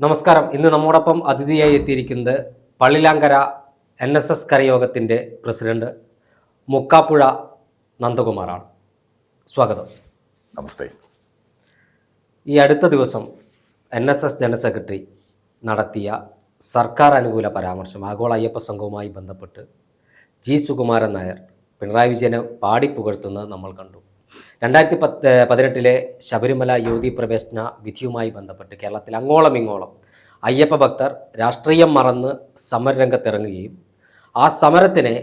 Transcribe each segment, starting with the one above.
നമസ്കാരം. ഇന്ന് നമ്മോടൊപ്പം അതിഥിയായി എത്തിയിരിക്കുന്നത് പള്ളിലാങ്കര NSS കരയോഗത്തിൻ്റെ പ്രസിഡന്റ് മുക്കാപ്പുഴ നന്ദകുമാറാണ്. സ്വാഗതം. നമസ്തേ. ഈ അടുത്ത ദിവസം NSS ജനറൽ സെക്രട്ടറി നടത്തിയ സർക്കാർ അനുകൂല പരാമർശം ആഗോള അയ്യപ്പ സംഘവുമായി ബന്ധപ്പെട്ട് സുകുമാരൻ നായർ പിണറായി വിജയനെ പാടിപ്പുകഴ്ത്തുന്നത് നമ്മൾ കണ്ടു. 2018 ശബരിമല യുവതീ പ്രവേശന വിധിയുമായി ബന്ധപ്പെട്ട് കേരളത്തിൽ അങ്ങോളം ഇങ്ങോളം അയ്യപ്പ ഭക്തർ രാഷ്ട്രീയം മറന്ന് സമരരംഗത്തിറങ്ങുകയും ആ സമരത്തിനെ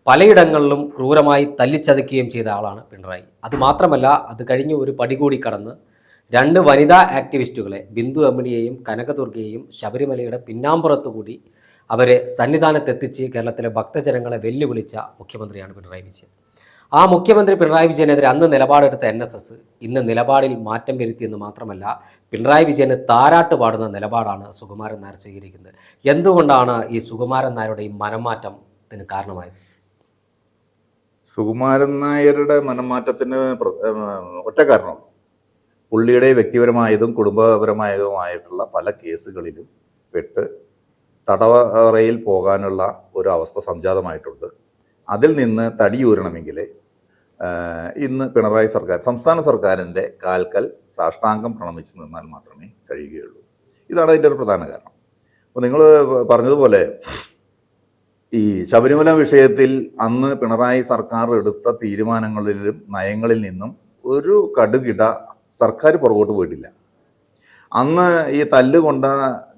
പലയിടങ്ങളിലും ക്രൂരമായി തല്ലിച്ചതയ്ക്കുകയും ചെയ്ത ആളാണ് പിണറായി. അതുമാത്രമല്ല, അത് കഴിഞ്ഞ് ഒരു പടി കൂടി കടന്ന് 2 വനിതാ ആക്ടിവിസ്റ്റുകളെ, ബിന്ദു അമ്മിണിയെയും കനകദുർഗയെയും ശബരിമലയുടെ പിന്നാമ്പുറത്തു കൂടി അവരെ സന്നിധാനത്തെത്തിച്ച് കേരളത്തിലെ ഭക്തജനങ്ങളെ വെല്ലുവിളിച്ച മുഖ്യമന്ത്രിയാണ് പിണറായി വിജയൻ. ആ മുഖ്യമന്ത്രി പിണറായി വിജയനെതിരെ അന്ന് നിലപാടെടുത്ത NSS ഇന്ന് നിലപാടിൽ മാറ്റം വരുത്തിയെന്ന് മാത്രമല്ല, പിണറായി വിജയന് താരാട്ട് പാടുന്ന നിലപാടാണ് സുകുമാരൻ നായർ സ്വീകരിക്കുന്നത്. എന്തുകൊണ്ടാണ് ഈ സുകുമാരൻ നായരുടെ ഈ മനംമാറ്റത്തിന് കാരണമായത്? സുകുമാരൻ നായരുടെ മനംമാറ്റത്തിന് ഒറ്റ കാരണമാണ്. പുള്ളിയുടെ വ്യക്തിപരമായതും കുടുംബപരമായതുമായിട്ടുള്ള പല കേസുകളിലും പെട്ട് തടവറയിൽ പോകാനുള്ള ഒരു അവസ്ഥ സംജാതമായിട്ടുണ്ട്. അതിൽ നിന്ന് തടിയൂരണമെങ്കിൽ ഇന്ന് പിണറായി സർക്കാർ, സംസ്ഥാന സർക്കാരിൻ്റെ കാൽക്കൽ സാഷ്ടാംഗം പ്രണമിച്ച് നിന്നാൽ മാത്രമേ കഴിയുകയുള്ളൂ. ഇതാണ് അതിൻ്റെ ഒരു പ്രധാന കാരണം. അപ്പോൾ നിങ്ങൾ പറഞ്ഞതുപോലെ ഈ ശബരിമല വിഷയത്തിൽ അന്ന് പിണറായി സർക്കാർ എടുത്ത തീരുമാനങ്ങളിലും നയങ്ങളിൽ നിന്നും ഒരു കടുകിട സർക്കാർ പുറകോട്ട് പോയിട്ടില്ല. അന്ന് ഈ തല്ലുകൊണ്ട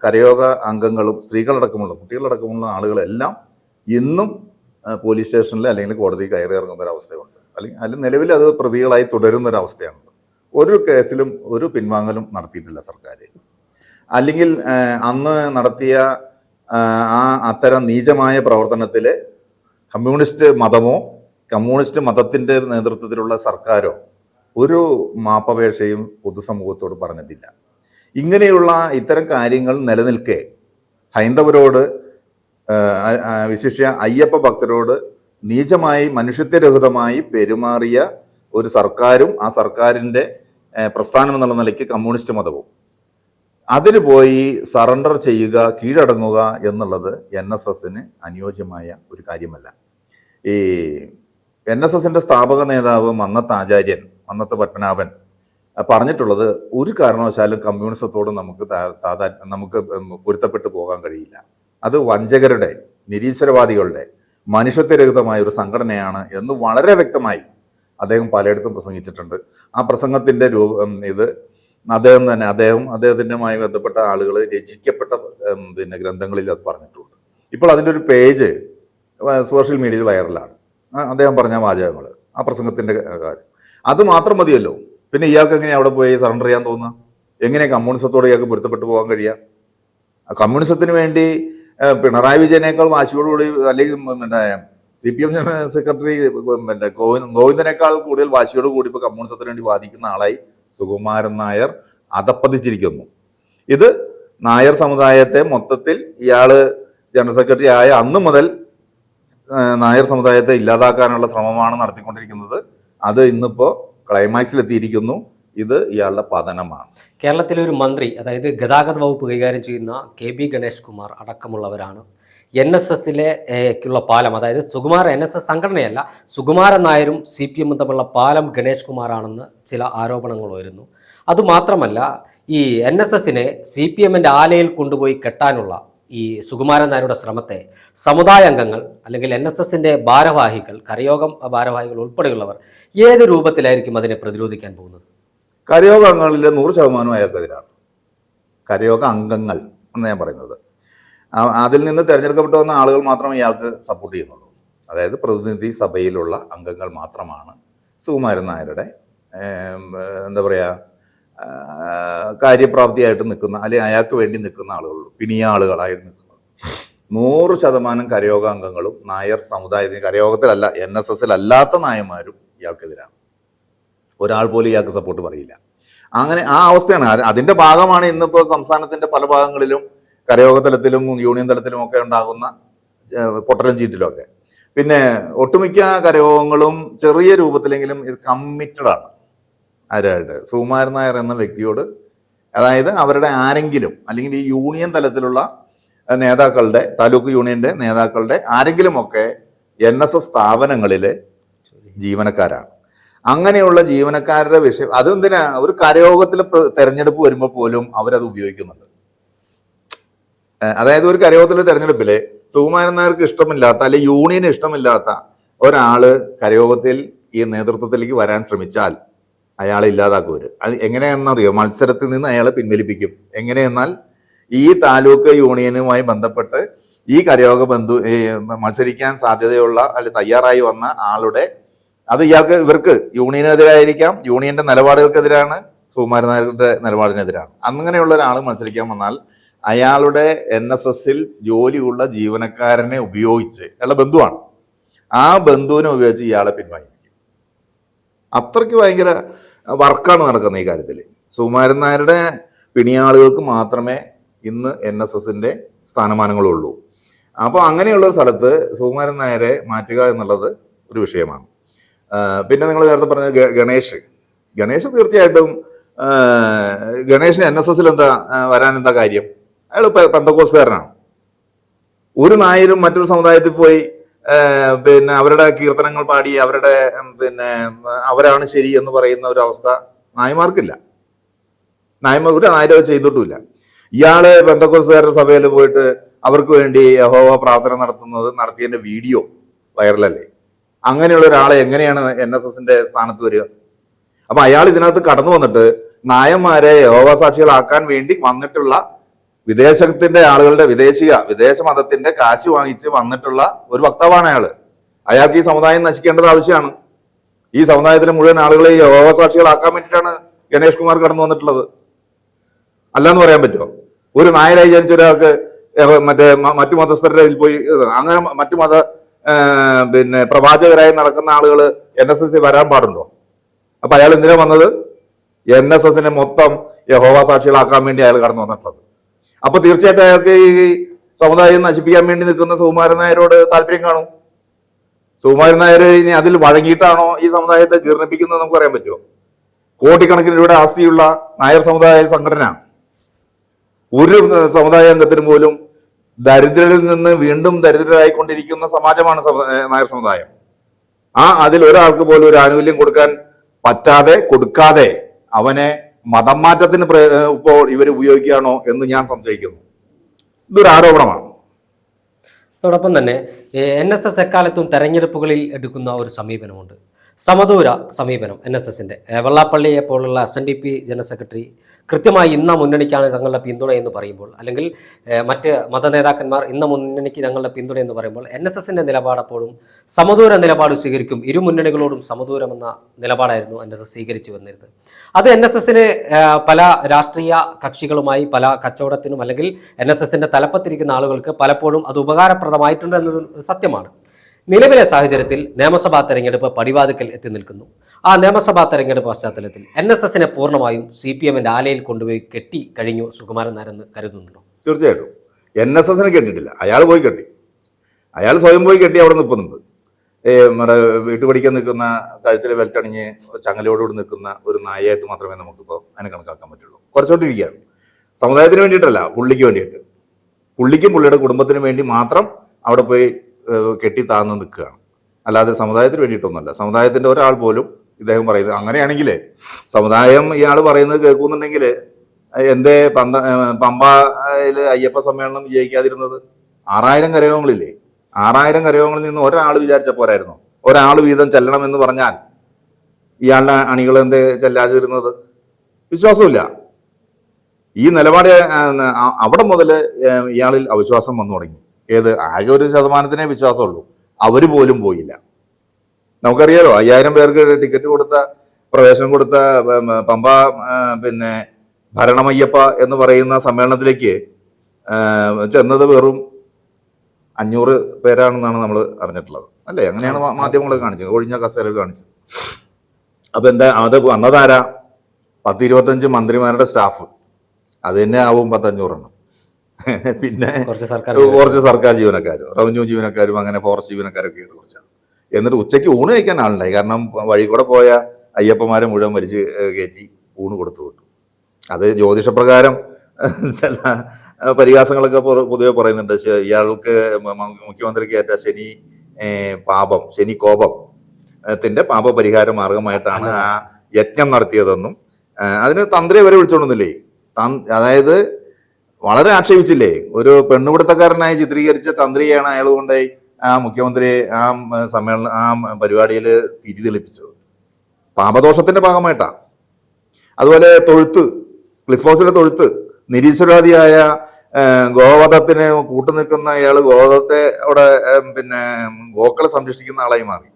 കരയോഗ അംഗങ്ങളും സ്ത്രീകളടക്കമുള്ള കുട്ടികളടക്കമുള്ള ആളുകളെല്ലാം ഇന്നും പോലീസ് സ്റ്റേഷനിൽ അല്ലെങ്കിൽ കോടതി കയറി ഇറങ്ങുന്ന ഒരവസ്ഥയുണ്ട്. അല്ലെങ്കിൽ നിലവിൽ അത് പ്രതികളായി തുടരുന്നൊരവസ്ഥയാണ്. ഒരു കേസിലും ഒരു പിൻവാങ്ങലും നടത്തിയിട്ടില്ല സർക്കാർ. അല്ലെങ്കിൽ അന്ന് നടത്തിയ അത്തരം നീചമായ പ്രവർത്തനത്തിൽ കമ്മ്യൂണിസ്റ്റ് മതമോ കമ്മ്യൂണിസ്റ്റ് മതത്തിൻ്റെ നേതൃത്വത്തിലുള്ള സർക്കാരോ ഒരു മാപ്പപേക്ഷയും പൊതുസമൂഹത്തോട് പറഞ്ഞിട്ടില്ല. ഇങ്ങനെയുള്ള ഇത്തരം കാര്യങ്ങൾ നിലനിൽക്കെ ഹൈന്ദവരോട്, വിശിഷ്യ അയ്യപ്പ ഭക്തരോട് നീചമായി മനുഷ്യത്വരഹിതമായി പെരുമാറിയ ഒരു സർക്കാരും ആ സർക്കാരിൻ്റെ പ്രസ്ഥാനം എന്നുള്ള നിലയ്ക്ക് കമ്മ്യൂണിസ്റ്റ് മതവും അതിന് പോയി സറണ്ടർ ചെയ്യുക, കീഴടങ്ങുക എന്നുള്ളത് NSSന് അനുയോജ്യമായ ഒരു കാര്യമല്ല. ഈ NSSൻ്റെ സ്ഥാപക നേതാവ് മന്നത്ത് ആചാര്യൻ, മന്നത്ത് പത്മനാഭൻ പറഞ്ഞിട്ടുള്ളത്, ഒരു കാരണവശാലും കമ്മ്യൂണിസത്തോട് നമുക്ക് പൊരുത്തപ്പെട്ടു പോകാൻ കഴിയില്ല. അത് വഞ്ചകരുടെ, നിരീശ്വരവാദികളുടെ, മനുഷ്യത്വരഹിതമായ ഒരു സംഘടനയാണ് എന്ന് വളരെ വ്യക്തമായി അദ്ദേഹം പലയിടത്തും പ്രസംഗിച്ചിട്ടുണ്ട്. ആ പ്രസംഗത്തിൻ്റെ ഇത് അദ്ദേഹത്തിൻ്റെമായി ബന്ധപ്പെട്ട ആളുകൾ രചിക്കപ്പെട്ട ഗ്രന്ഥങ്ങളിൽ അത് പറഞ്ഞിട്ടുണ്ട്. ഇപ്പോൾ അതിൻ്റെ ഒരു പേജ് സോഷ്യൽ മീഡിയയിൽ വൈറലാണ്. അദ്ദേഹം പറഞ്ഞ വാചകങ്ങൾ, ആ പ്രസംഗത്തിൻ്റെ കാര്യം. അത് മാത്രം മതിയല്ലോ. പിന്നെ ഇയാൾക്ക് എങ്ങനെയാണ് അവിടെ പോയി സറണ്ടർ ചെയ്യാൻ തോന്നുക? എങ്ങനെ കമ്മ്യൂണിസത്തോട് ഇയാൾക്ക് പൊരുത്തപ്പെട്ടു പോകാൻ കഴിയുക? കമ്മ്യൂണിസത്തിന് വേണ്ടി പിണറായി വിജയനേക്കാൾ വാശിയോടുകൂടി, അല്ലെങ്കിൽ CPM ജനറൽ സെക്രട്ടറി ഗോവിന്ദനേക്കാൾ കൂടുതൽ വാശിയോടുകൂടി ഇപ്പോൾ കമ്മ്യൂണിസത്തിന് വേണ്ടി വാദിക്കുന്ന ആളായി സുകുമാരൻ നായർ അധപ്പതിച്ചിരിക്കുന്നു. ഇത് നായർ സമുദായത്തെ മൊത്തത്തിൽ ഇയാൾ ജനറൽ സെക്രട്ടറി ആയ അന്ന് മുതൽ നായർ സമുദായത്തെ ഇല്ലാതാക്കാനുള്ള ശ്രമമാണ് നടത്തിക്കൊണ്ടിരിക്കുന്നത്. അത് ഇന്നിപ്പോൾ ക്ലൈമാക്സിലെത്തിയിരിക്കുന്നു. ഇത് ഇയാളുടെ പതനമാണ്. കേരളത്തിലെ ഒരു മന്ത്രി, അതായത് ഗതാഗത വകുപ്പ് കൈകാര്യം ചെയ്യുന്ന KB ഗണേഷ് കുമാർ അടക്കമുള്ളവരാണ് NSSക്കുള്ള പാലം, അതായത് NSS സംഘടനയല്ല, സുകുമാരൻ നായരും CPM തമ്മിലുള്ള പാലം ഗണേഷ് കുമാറാണെന്ന് ചില ആരോപണങ്ങൾ വരുന്നു. അതുമാത്രമല്ല, ഈ NSSനെ CPMൻ്റെ ആലയിൽ കൊണ്ടുപോയി കെട്ടാനുള്ള ഈ സുകുമാരൻ നായരുടെ ശ്രമത്തെ സമുദായ അംഗങ്ങൾ അല്ലെങ്കിൽ NSSൻ്റെ ഭാരവാഹികൾ, കരയോഗം ഭാരവാഹികൾ ഉൾപ്പെടെയുള്ളവർ ഏത് രൂപത്തിലായിരിക്കും അതിനെ പ്രതിരോധിക്കാൻ പോകുന്നത്? കരയോഗ അംഗങ്ങളിലെ 100% അയാൾക്കെതിരാണ്. കരയോഗ അംഗങ്ങൾ എന്ന് ഞാൻ പറയുന്നത്, അതിൽ നിന്ന് തിരഞ്ഞെടുക്കപ്പെട്ടു വന്ന ആളുകൾ മാത്രമേ ഇയാൾക്ക് സപ്പോർട്ട് ചെയ്യുന്നുള്ളൂ. അതായത് പ്രതിനിധി സഭയിലുള്ള അംഗങ്ങൾ മാത്രമാണ് സുകുമാരൻ നായരുടെ എന്താ പറയുക, കാര്യപ്രാപ്തിയായിട്ട് നിൽക്കുന്ന, അല്ലെങ്കിൽ അയാൾക്ക് വേണ്ടി നിൽക്കുന്ന ആളുകളുള്ളൂ, പിണിയ ആളുകളായിട്ട് നിൽക്കുന്നത്. 100% കരയോഗ അംഗങ്ങളും നായർ സമുദായത്തിന്, കരയോഗത്തിലല്ല NSSലല്ലാത്ത നായന്മാരും ഇയാൾക്കെതിരാണ്. ഒരാൾ പോലും ഇയാൾക്ക് സപ്പോർട്ട് പറയില്ല. അങ്ങനെ ആ അവസ്ഥയാണ്. അതിൻ്റെ ഭാഗമാണ് ഇന്നിപ്പോൾ സംസ്ഥാനത്തിൻ്റെ പല ഭാഗങ്ങളിലും കരയോഗ തലത്തിലും യൂണിയൻ തലത്തിലും ഒക്കെ ഉണ്ടാകുന്ന പൊട്ടലും ചീറ്റിലുമൊക്കെ. പിന്നെ ഒട്ടുമിക്ക കരയോഗങ്ങളും ചെറിയ രൂപത്തിലെങ്കിലും ഇത് കമ്മിറ്റഡാണ് ആരായിട്ട്, സുകുമാരൻ നായർ എന്ന വ്യക്തിയോട് അതായത് അവരുടെ ആരെങ്കിലും അല്ലെങ്കിൽ ഈ യൂണിയൻ തലത്തിലുള്ള നേതാക്കളുടെ, താലൂക്ക് യൂണിയന്റെ നേതാക്കളുടെ ആരെങ്കിലുമൊക്കെ NSS സ്ഥാപനങ്ങളിലെ ജീവനക്കാരാണ്. അങ്ങനെയുള്ള ജീവനക്കാരുടെ വിഷയം അതെന്തിനാ, ഒരു കരയോഗത്തിൽ തെരഞ്ഞെടുപ്പ് വരുമ്പോൾ പോലും അവരത് ഉപയോഗിക്കുന്നുണ്ട്. അതായത് ഒരു കരയോഗത്തിലെ തെരഞ്ഞെടുപ്പില് സുകുമാരൻ നായർക്ക് ഇഷ്ടമില്ലാത്ത അല്ലെങ്കിൽ യൂണിയന് ഇഷ്ടമില്ലാത്ത ഒരാള് കരയോഗത്തിൽ ഈ നേതൃത്വത്തിലേക്ക് വരാൻ ശ്രമിച്ചാൽ അയാളെ ഇല്ലാതാക്കുവര്. അത് എങ്ങനെയാണെന്നറിയോ? മത്സരത്തിൽ നിന്ന് അയാളെ പിൻവലിപ്പിക്കും. എങ്ങനെയെന്നാൽ ഈ താലൂക്ക് യൂണിയനുമായി ബന്ധപ്പെട്ട് ഈ കരയോഗ മത്സരിക്കാൻ സാധ്യതയുള്ള അല്ലെങ്കിൽ തയ്യാറായി വന്ന ആളുടെ അത് ഇവർക്ക് യൂണിയനെതിരായിരിക്കാം, യൂണിയന്റെ നിലപാടുകൾക്കെതിരാണ്, സുകുമാരൻ നായരുടെ നിലപാടിനെതിരാണ്. അങ്ങനെയുള്ള ഒരാൾ മത്സരിക്കാൻ വന്നാൽ അയാളുടെ NSSൽ ജോലിയുള്ള ജീവനക്കാരനെ ഉപയോഗിച്ച്, അയാളുടെ ബന്ധുവാണ്, ആ ബന്ധുവിനെ ഉപയോഗിച്ച് ഇയാളെ പിൻവാങ്ങിക്കും. അത്രയ്ക്ക് ഭയങ്കര വർക്കാണ് നടക്കുന്നത് ഈ കാര്യത്തിൽ. സുകുമാരൻ നായരുടെ പിണിയാളുകൾക്ക് മാത്രമേ ഇന്ന് NSSന്റെ സ്ഥാനമാനങ്ങളുള്ളൂ. അപ്പോൾ അങ്ങനെയുള്ള ഒരു സ്ഥലത്ത് സുകുമാരൻ നായരെ മാറ്റുക എന്നുള്ളത് ഒരു വിഷയമാണ്. പിന്നെ നിങ്ങൾ നേരത്തെ പറഞ്ഞ ഗണേഷ് തീർച്ചയായിട്ടും ഗണേഷിന് NSSൽ വരാൻ എന്താ കാര്യം? അയാൾ പെന്തക്കോസ്തുകാരനാണ്. ഒരു നായരും മറ്റൊരു സമുദായത്തിൽ പോയി പിന്നെ അവരുടെ കീർത്തനങ്ങൾ പാടി അവരാണ് ശരി എന്ന് പറയുന്ന ഒരു അവസ്ഥ നായന്മാർക്കില്ല. ഒരു നായരും ചെയ്തിട്ടുമില്ല. ഇയാള് പെന്തക്കോസ്തുകാരുടെ സഭയിൽ പോയിട്ട് അവർക്ക് വേണ്ടി യഹോവ പ്രാർത്ഥന നടത്തിയതിന്റെ വീഡിയോ വൈറലല്ലേ? അങ്ങനെയുള്ള ഒരാളെ എങ്ങനെയാണ് NSSന്റെ സ്ഥാനത്ത് വരിക? അപ്പൊ അയാൾ ഇതിനകത്ത് കടന്നു വന്നിട്ട് നായന്മാരെ യഹോവ സാക്ഷികളാക്കാൻ വേണ്ടി വന്നിട്ടുള്ള വിദേശത്തിന്റെ ആളുകളുടെ വിദേശ മതത്തിന്റെ കാശ് വാങ്ങിച്ച് വന്നിട്ടുള്ള ഒരു വക്താവാണ് അയാള്. അയാൾക്ക് ഈ സമുദായം നശിക്കേണ്ടത് ആവശ്യമാണ്. ഈ സമുദായത്തിലെ മുഴുവൻ ആളുകളെ യഹോവ സാക്ഷികളാക്കാൻ വേണ്ടിയിട്ടാണ് ഗണേഷ് കുമാർ കടന്നു വന്നിട്ടുള്ളത്. അല്ലാന്ന് പറയാൻ പറ്റുമോ? ഒരു നായരായി ജനിച്ച ഒരാൾക്ക് മറ്റു മതസ്ഥരുടെ ഇതിൽ പോയി അങ്ങനെ മറ്റു പ്രവാചകരായി നടക്കുന്ന ആളുകൾ NSS വരാൻ പാടുണ്ടോ? അപ്പൊ അയാൾ എന്തിനാ വന്നത്? NSSനെ മൊത്തം യഹോവ സാക്ഷികളാക്കാൻ വേണ്ടി അയാൾ കടന്നു വന്നിട്ടുള്ളത്. അപ്പൊ തീർച്ചയായിട്ടും അയാൾക്ക് ഈ സമുദായം നശിപ്പിക്കാൻ വേണ്ടി നിൽക്കുന്ന സുകുമാരൻ നായരോട് താല്പര്യം കാണും. സുകുമാരൻ നായർ ഇനി അതിൽ വഴങ്ങിയിട്ടാണോ ഈ സമുദായത്തെ ജീർണിപ്പിക്കുന്നത് നമുക്ക് പറയാൻ പറ്റുമോ? കോടിക്കണക്കിന് രൂപയുടെ ആസ്തിയുള്ള നായർ സമുദായ സംഘടന ഒരു സമുദായ അംഗത്തിന് പോലും ദരിദ്രരിൽ നിന്ന് വീണ്ടും ദരിദ്രരായിക്കൊണ്ടിരിക്കുന്ന സമാജമാണ് നായർ സമുദായം. അതിൽ ഒരാൾക്ക് പോലും ഒരു ആനുകൂല്യം കൊടുക്കാതെ അവനെ മതം മാറ്റത്തിന് ഇപ്പോൾ ഇവർ ഉപയോഗിക്കുകയാണോ എന്ന് ഞാൻ സംശയിക്കുന്നു. ഇതൊരു ആരോപണമാണ്. അതോടൊപ്പം തന്നെ NSS എക്കാലത്തും തെരഞ്ഞെടുപ്പുകളിൽ എടുക്കുന്ന ഒരു സമീപനമുണ്ട്, സമദൂര സമീപനം. NSSന്റെ വെള്ളാപ്പള്ളിയെ പോലുള്ള SNDP ജനറൽ സെക്രട്ടറി കൃത്യമായി ഇന്ന മുന്നണിക്കാണ് തങ്ങളുടെ പിന്തുണ എന്ന് പറയുമ്പോൾ, അല്ലെങ്കിൽ മറ്റ് മതനേതാക്കന്മാർ ഇന്ന മുന്നണിക്ക് തങ്ങളുടെ പിന്തുണ എന്ന് പറയുമ്പോൾ NSSന്റെ നിലപാടപ്പോഴും സമദൂര നിലപാട് സ്വീകരിക്കും. ഇരു മുന്നണികളോടും സമദൂരം എന്ന നിലപാടായിരുന്നു NSS സ്വീകരിച്ചു വന്നിരുന്നത്. അത് NSSന് പല രാഷ്ട്രീയ കക്ഷികളുമായി പല കച്ചവടത്തിനും അല്ലെങ്കിൽ NSSന്റെ തലപ്പത്തിരിക്കുന്ന ആളുകൾക്ക് പലപ്പോഴും അത് ഉപകാരപ്രദമായിട്ടുണ്ട് എന്നത് സത്യമാണ്. നിലവിലെ സാഹചര്യത്തിൽ നിയമസഭാ തെരഞ്ഞെടുപ്പ് പടിവാതിക്കൽ എത്തി നിൽക്കുന്നു. ആ നിയമസഭാ തെരഞ്ഞെടുപ്പ് പശ്ചാത്തലത്തിൽ NSSനെ പൂർണ്ണമായും CPMന്റെ ആലയിൽ കൊണ്ടുപോയി കെട്ടി കഴിഞ്ഞു സുകുമാരൻ നായർ എന്ന് കരുതുന്നുണ്ടോ? തീർച്ചയായിട്ടും NSSനെ കെട്ടിയിട്ടില്ല, അയാൾ പോയി കെട്ടി. അയാൾ സ്വയം പോയി കെട്ടി അവിടെ നിൽക്കുന്നുണ്ട്. നമ്മുടെ വീട്ടു പഠിക്കാൻ നിൽക്കുന്ന, കഴുത്തിൽ വെൽറ്റണിഞ്ഞ് ചങ്ങലയോടുകൂടി നിൽക്കുന്ന ഒരു നായയായിട്ട് മാത്രമേ നമുക്കിപ്പോൾ അതിനെ കണക്കാക്കാൻ പറ്റുള്ളൂ. കുറച്ചുകൊണ്ടിരിക്കുകയാണ്. സമുദായത്തിന് വേണ്ടിയിട്ടല്ല, പുള്ളിക്ക് വേണ്ടിയിട്ട്, പുള്ളിക്കും പുള്ളിയുടെ കുടുംബത്തിനും വേണ്ടി മാത്രം അവിടെ പോയി കെട്ടി താഴ്ന്ന് നിൽക്കുകയാണ്. അല്ലാതെ സമുദായത്തിന് വേണ്ടിയിട്ടൊന്നുമല്ല. സമുദായത്തിന്റെ ഒരാൾ പോലും ഇദ്ദേഹം പറയുന്നത് അങ്ങനെയാണെങ്കിൽ സമുദായം ഇയാൾ പറയുന്നത് കേൾക്കുന്നുണ്ടെങ്കിൽ എന്തേ പമ്പയിൽ അയ്യപ്പ സമ്മേളനം വിജയിക്കാതിരുന്നത്? 6000 കരയോഗങ്ങളില്ലേ? 6000 കരയോഗങ്ങളിൽ നിന്ന് ഒരാൾ വിചാരിച്ച പോരായിരുന്നു? ഒരാൾ വീതം ചെല്ലണം എന്ന് പറഞ്ഞാൽ ഇയാളുടെ അണികൾ എന്തേ ചെല്ലാതിരുന്നത്? വിശ്വാസമില്ല. ഈ നിലപാട് അവിടെ മുതൽ ഇയാളിൽ അവിശ്വാസം വന്നു തുടങ്ങി. ആകെ 1% വിശ്വാസമുള്ളൂ. അവർ പോലും പോയില്ല. നമുക്കറിയാലോ, 5000 പേർക്ക് ടിക്കറ്റ് കൊടുത്ത, പ്രവേശനം കൊടുത്ത പമ്പ ഭരണമയ്യപ്പ എന്ന് പറയുന്ന സമ്മേളനത്തിലേക്ക് ചെന്നത് വെറും 500 പേരാണെന്നാണ് നമ്മൾ അറിഞ്ഞിട്ടുള്ളത്, അല്ലേ? അങ്ങനെയാണ് മാധ്യമങ്ങൾ കാണിച്ചത്, ഒഴിഞ്ഞ കസേരകൾ കാണിച്ചത്. അപ്പൊ അത് വന്നതാരാ? 10-25 മന്ത്രിമാരുടെ സ്റ്റാഫ്. അത് തന്നെ ആവും 500 എണ്ണം. പിന്നെ കുറച്ച് സർക്കാർ ജീവനക്കാരും, റവന്യൂ ജീവനക്കാരും, അങ്ങനെ ഫോറസ്റ്റ് ജീവനക്കാരൊക്കെ കുറച്ചാണ്. എന്നിട്ട് ഉച്ചയ്ക്ക് ഊണ് കഴിക്കാൻ ആളുണ്ടായി. കാരണം വഴി കൂടെ പോയ അയ്യപ്പന്മാരെ മുഴുവൻ വലിച്ച് കയറ്റി ഊണ് കൊടുത്തു വിട്ടു. അത് ജ്യോതിഷപ്രകാരം ചില പരിഹാസങ്ങളൊക്കെ പൊതുവെ പറയുന്നുണ്ട്. ഇയാൾക്ക് മുഖ്യമന്ത്രിക്ക് ഏറ്റ ശനി പാപം, ശനി കോപം ത്തിന്റെ പാപപരിഹാര മാർഗമായിട്ടാണ് ആ യജ്ഞം നടത്തിയതെന്നും അതിന് തന്ത്രിയെ വരെ വിളിച്ചോണ്ടുന്നില്ലേ. അതായത് വളരെ ആക്ഷേപിച്ചില്ലേ, ഒരു പെണ്ണുപിടുത്തക്കാരനായി ചിത്രീകരിച്ച തന്ത്രിയാണ് അയാൾ കൊണ്ടായി ആ മുഖ്യമന്ത്രിയെ ആ സമ്മേളനം ആ പരിപാടിയിൽ തിരിതെളിപ്പിച്ചത്. പാപദോഷത്തിന്റെ ഭാഗമായിട്ടാ. അതുപോലെ തൊഴുത്ത്, ക്ലിഫ് ഹൗസിലെ തൊഴുത്ത്, നിരീശ്വരവാദിയായ ഗോവധത്തിന് കൂട്ടുനിൽക്കുന്ന അയാൾ ഗോവധത്തെ അവിടെ ഗോക്കളെ സംരക്ഷിക്കുന്ന ആളായി മാറി.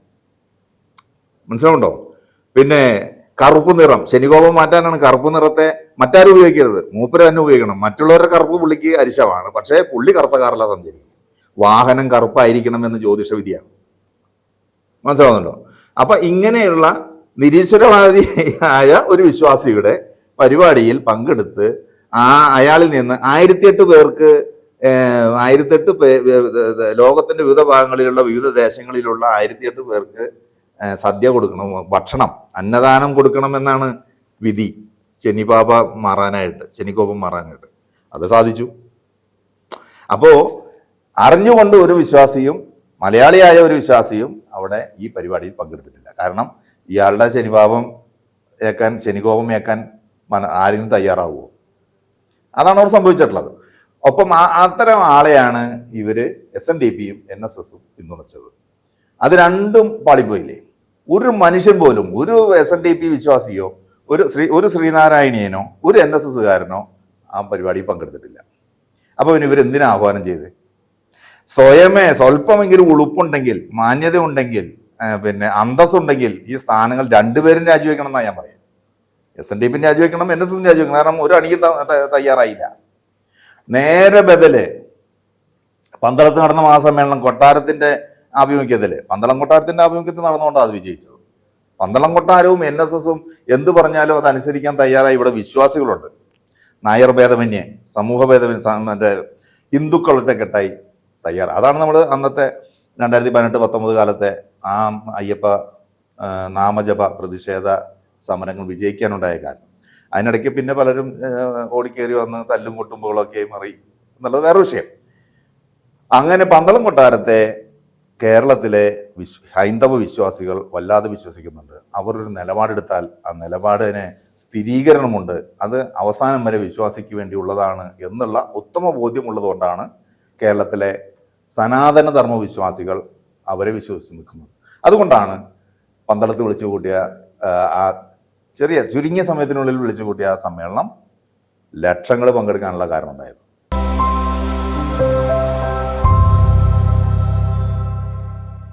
മനസ്സിലാവുണ്ടോ? പിന്നെ കറുപ്പ് നിറം, ശനികോപം മാറ്റാനാണ് കറുപ്പ് നിറത്തെ മറ്റാരും ഉപയോഗിക്കരുത്, മൂപ്പര് തന്നെ ഉപയോഗിക്കണം. മറ്റുള്ളവരുടെ കറുപ്പ് പുള്ളിക്ക് അരിശമാണ്, പക്ഷേ പുള്ളി കറുത്ത കാറിലാണ് സഞ്ചരിക്കും. വാഹനം കറുപ്പായിരിക്കണം എന്ന് ജ്യോതിഷ വിധിയാണ്. മനസ്സിലാവുന്നുണ്ടോ? അപ്പൊ ഇങ്ങനെയുള്ള നിരീശ്വരവാദിയായ ഒരു വിശ്വാസിയുടെ പരിപാടിയിൽ പങ്കെടുത്ത് അയാളിൽ നിന്ന് 1008 പേർക്ക് 1008 ലോകത്തിന്റെ വിവിധ ഭാഗങ്ങളിലുള്ള വിവിധ ദേശങ്ങളിലുള്ള 1008 പേർക്ക് സദ്യ കൊടുക്കണം, ഭക്ഷണം, അന്നദാനം കൊടുക്കണം എന്നാണ് വിധി. ശനിപാപ മാറാനായിട്ട്, ശനികോപം മാറാനായിട്ട് അത് സാധിച്ചു. അപ്പോ അറിഞ്ഞുകൊണ്ട് ഒരു വിശ്വാസിയും, മലയാളിയായ ഒരു വിശ്വാസിയും അവിടെ ഈ പരിപാടിയിൽ പങ്കെടുത്തിട്ടില്ല. കാരണം ഇയാളുടെ ശനിപാപം ഏക്കാൻ, ശനികോപം ഏക്കാൻ ആരെങ്കിലും തയ്യാറാവുമോ? അതാണ് അവിടെ സംഭവിച്ചിട്ടുള്ളത്. ഒപ്പം അത്തരം ആളെയാണ് ഇവര് SNDPയും NSSും പിന്തുണച്ചത്. അത് രണ്ടും പാളിപ്പോയില്ലേ. ഒരു മനുഷ്യൻ പോലും, ഒരു SNDP വിശ്വാസിയോ ഒരു ശ്രീനാരായണീയനോ ഒരു NSSകാരനോ ആ പരിപാടിയിൽ പങ്കെടുത്തിട്ടില്ല. അപ്പൊ പിന്നെ ഇവരെന്തിനാ ആഹ്വാനം ചെയ്ത്? സ്വയമേ സ്വല്പമെങ്കിലും ഉളുപ്പുണ്ടെങ്കിൽ, മാന്യത ഉണ്ടെങ്കിൽ, അന്തസ്സുണ്ടെങ്കിൽ ഈ സ്ഥാനങ്ങൾ രണ്ടുപേരും രാജിവെക്കണം എന്നാണ് ഞാൻ പറയാം. SNDP രാജിവെക്കണം, NSS രാജിവെക്കണം. കാരണം ഒരു അണിയും തയ്യാറായില്ല. നേരെ ബദല് പന്തളത്ത് നടന്ന മഹാസമ്മേളനം കൊട്ടാരത്തിന്റെ ആഭിമുഖ്യത്തില്, പന്തളം കൊട്ടാരത്തിന്റെ ആഭിമുഖ്യത്തിൽ നടന്നുകൊണ്ടാണ് അത് വിജയിച്ചത്. പന്തളം കൊട്ടാരവും NSSും എന്ത് പറഞ്ഞാലും അതനുസരിക്കാൻ തയ്യാറായി ഇവിടെ വിശ്വാസികളുണ്ട്. നായർ ഭേദമന്യേ, സമൂഹ ഭേദമന്യേ, ഹിന്ദുക്കളുടെ കെട്ടായി തയ്യാറ്. അതാണ് നമ്മൾ അന്നത്തെ 2018-19 കാലത്തെ ആ അയ്യപ്പ നാമജപ പ്രതിഷേധ സമരങ്ങൾ വിജയിക്കാനുണ്ടായ കാരണം. അതിനിടയ്ക്ക് പിന്നെ പലരും ഓടിക്കേറി വന്ന് തല്ലും കൊട്ടുമ്പോഴൊക്കെ മാറി എന്നുള്ളത് വേറെ വിഷയം. അങ്ങനെ പന്തളം കൊട്ടാരത്തെ കേരളത്തിലെ ഹൈന്ദവ വിശ്വാസികൾ വല്ലാതെ വിശ്വസിക്കുന്നുണ്ട്. അവർ ഒരു നിലപാടെടുത്താൽ ആ നിലപാടിന് സ്ഥിരീകരണമുണ്ട്, അത് അവസാനം വരെ വിശ്വാസിക്ക് വേണ്ടിയുള്ളതാണ് എന്നുള്ള ഉത്തമ ബോധ്യമുള്ളതുകൊണ്ടാണ് കേരളത്തിലെ സനാതന ധർമ്മ വിശ്വാസികൾ അവരെ വിശ്വസിച്ച് നിൽക്കുന്നത്. അതുകൊണ്ടാണ് പന്തളത്ത് വിളിച്ചു കൂട്ടിയ ആ ചുരുങ്ങിയ സമയത്തിനുള്ളിൽ വിളിച്ചു കൂട്ടിയ ആ സമ്മേളനം ലക്ഷങ്ങൾ പങ്കെടുക്കാനുള്ള കാരണം ഉണ്ടായത്.